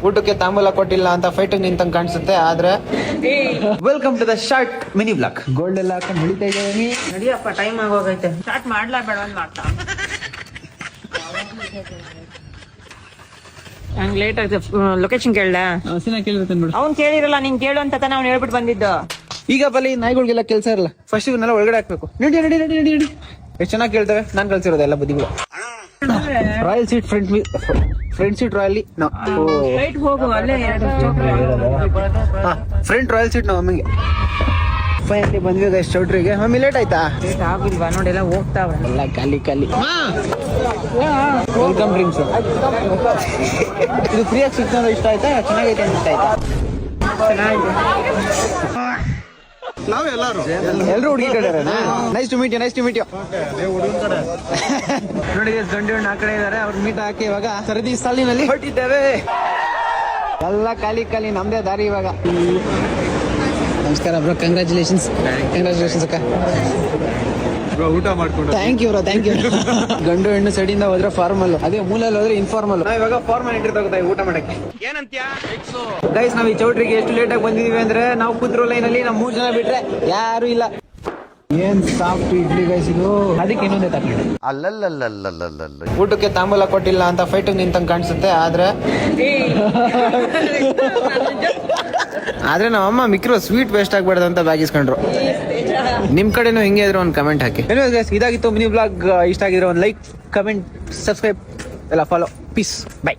ಊಟಕ್ಕೆ ತಾಂಬೂಲ ಕೊಟ್ಟಿಲ್ಲ ಅಂತ ಫೈಟ್ ನಿಂತಂಗ್ ಕಾಣಿಸುತ್ತೆ. ಆದ್ರೆ welcome to the short mini block. Gold ಎಲ್ಲ ಹಾಕೊಂಡು ಮುಳಿತಾ ಇದ್ದೇವೆ. ನಡಿಯಪ್ಪ, ಟೈಮ್ ಆಗೋಗೈತೆ. ಸ್ಟಾರ್ಟ್ ಮಾಡ್ಲಾ ಬೇಡ ಒಂದು ಮಾಡ್ತಾ ಹಂಗ್ ಲೇಟ್ ಆಯ್ತು. ಲೊಕೇಶನ್ ಕೇಳ್ದ ಅವ್ನ್ ಕೇಳಿರಲ್ಲ, ನೀನ್ ಕೇಳು ಅಂತ ತಾನೆ ಅವ್ನು ಹೇಳ್ಬಿಟ್ಟು ಬಂದಿದ್ದು. ಈಗ ಬಲ್ಲಿ ನಾಯಿಗಳಿಗೆಲ್ಲ ಕೆಲಸ ಇರಲ್ಲ, ಫಸ್ಟ್ ಇವನ್ನೆಲ್ಲ ಒಳಗಡೆ ಹಾಕ್ಬೇಕು. ನಡಿ ನಡಿ ನಡಿ ನಡಿ ನಡಿ. ಎಷ್ಟು ಚೆನ್ನಾಗಿ ಕೇಳ್ತೇವೆ. ನಾನ್ ಕಳ್ಸಿರೋದು ಎಲ್ಲ ಬದಿಗಳು. Royal seat front seat royal right ಹೋಗು, ಅಲ್ಲೇ ಫ್ರಂಟ್ ರಾಯಲ್ ಸೀಟ್ ನಾವು ಅಮ್ಮಿಗೆ. ಫೈನಲಿ ಬಂದ್ವಿ ಗೈಸ್ ಚೌಟ್ರಿಗೆ. ಮಮ್ಮಿ ಲೇಟ್ ಆಯ್ತಾ? ಲೇಟ್ ಆಗಿಲ್ವಾ ನೋಡಿ, ಎಲ್ಲ ಹೋಗ್ತಾವ ಎಲ್ಲ ಖಾಲಿ. Welcome drinks. ಇದು ಫ್ರೀಯಾಗಿ ಸಿಗ್ತದೆ. ಇಷ್ಟ ಆಯ್ತಾ? ಚೆನ್ನಾಗೈತೆ ಅಂತ ಇಷ್ಟ ಆಯ್ತಾ? ಚೆನ್ನಾಗಿದೆ. ಎಲ್ರು ಹುಡುಗಿ ಕಡೆ. Nice to meet you. ನೋಡಿ ಗಂಡು ಹೆಣ್ಣು ಆ ಕಡೆ ಇದಾರೆ. ಅವ್ರ ಮೀಟ್ ಹಾಕಿ ಇವಾಗ ಸರದಿ ಸಾಲಿನಲ್ಲಿ ಹೊರಟಿದ್ದೇವೆ. ಎಲ್ಲ ಖಾಲಿ ನಮ್ದೇ ದಾರಿ ಇವಾಗ. ನಮಸ್ಕಾರ ಬ್ರೋ, ಕಂಗ್ರ್ಯಾಚುಲೇಷನ್ಸ್ ಅಕ್ಕ. ಊಟ ಮಾಡ್ಕೊಂಡು ಥ್ಯಾಂಕ್ ಯು. ಗಂಡು ಹೆಣ್ಣು ಸೈಡಿಂದ ಹೋದ್ರೆ ಫಾರ್ಮಲ್, ಅದೇ ಮೂಲಲ್ಲಿ ಹೋದ್ರೆ ಇನ್ಫಾರ್ಮಲ್. ನಾವ್ ಇವಾಗ ಫಾರ್ಮಲ್ ಎಂಟ್ರಿ ತಗೋತಾ ಊಟ ಮಾಡಕ್ಕೆ. ಗೈಸ್ ನಾವ್ ಈ ಚೌಟ್ರಿಗೆ ಎಷ್ಟು ಲೇಟ್ ಆಗಿ ಬಂದಿದೀವಿ ಅಂದ್ರೆ, ನಾವು ಕೂತ್ರೋ ಲೈನ್ ಅಲ್ಲಿ ನಾವು 3 ಜನ ಬಿಟ್ರೆ ಯಾರು ಇಲ್ಲ. ಏನ್ ಸಾಫ್ಟ್ ಇಡ್ಲಿ ಗೈಸ್ ಇದು. ಅದಕ್ಕೆ ಇನ್ನೊಂದೇ ತಗೊಂಡೆ. ಅಲ್ಲಲ್ಲಲ್ಲಲ್ಲಲ್ಲ ಊಟಕ್ಕೆ ತಾಂಬೂಲ ಕೊಟ್ಟಿಲ್ಲ ಅಂತ ಫೈಟ್ ನಿಂತಂಗ್ ಕಾಣಿಸುತ್ತೆ. ಆದ್ರೆ ನಮ್ಮಮ್ಮ ಮಿಕ್ರೋ ಸ್ವೀಟ್ ವೇಸ್ಟ್ ಆಗ್ಬಾರ್ದು ಅಂತ ಬ್ಯಾಗ್ ಇಸ್ಕೊಂಡ್ರು. ನಿಮ್ ಕಡೆನೂ ಹಿಂಗೆ ಇದ್ರೆ ಒಂದು ಕಮೆಂಟ್ ಹಾಕಿ. ಇದಾಗಿತ್ತು ಮಿನಿ ಬ್ಲಾಗ್. ಇಷ್ಟ ಆಗಿದ್ರೆ ಒಂದು ಲೈಕ್, ಕಮೆಂಟ್, ಸಬ್ಸ್ಕ್ರೈಬ್ ಎಲ್ಲ ಫಾಲೋ. Peace, by.